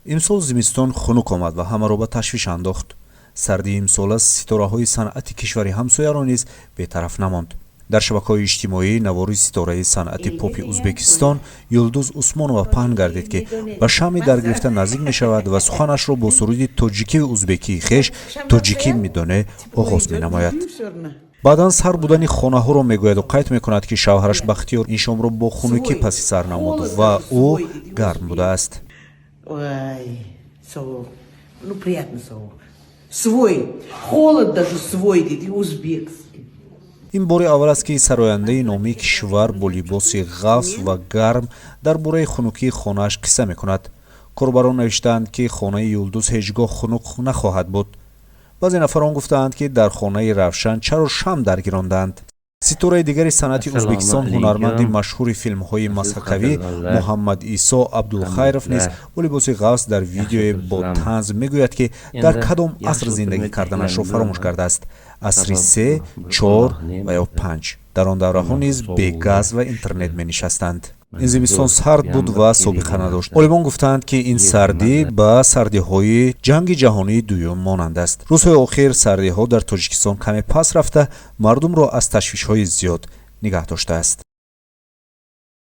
имсол зимистон хунук омад ва ҳамаро ба ташвиш андохт. сардии имсола ситораҳои санъати кишвари ҳамсояро низ бетараф намонд. дар шабакаҳои иҷтимоӣ навори ситораи санъати попи узбекистон юлдуз усмонова паҳн гардид ки ба шамъи даргирифта наздик мешавад ва суханашро бо суруди тоҷикии узбекии хеш тоҷикӣ медоне оғоз менамояд. баъдан сар будани хонаҳоро мегӯяду қайд мекунад ки шавҳараш бахтиёр ин шомро бо хунукӣ паси сар намуд ва ӯ гарм будааст. ин бори аввал аст ки сарояндаи номии кишвар бо либоси ғафс ва гарм дар бораи хунукии хонааш қисса мекунад. корбарон навиштаанд ки хонаи юлдуз ҳеҷ гоҳ хунук нахоҳад буд. баъзе нафарон гуфтаанд ки дар хонаи равшан чаро шам даргиронданд. ситораи дигари санъати ӯзбекистон ҳунарманди машҳури филмҳои мазҳакавӣ муҳаммад исо абдулхайров низ бо либоси ғафс дар видеое бо танз мегӯяд ки дар кадом аср зиндагӣ карданашро фаромӯш кардааст. асри 3, 4 ва ё 5. дар он давраҳо низ бе газ ва интернет менишастанд. ин зимистон сард буд ва собиқа надошт. олимон гуфтанд ки ин сардӣ ба сардиҳои ҷанги ҷаҳонии дуюм монанд аст. рӯзҳои охир сардиҳо дар тоҷикистон каме паст рафта мардумро аз ташвишҳои зиёд нигаҳ доштааст.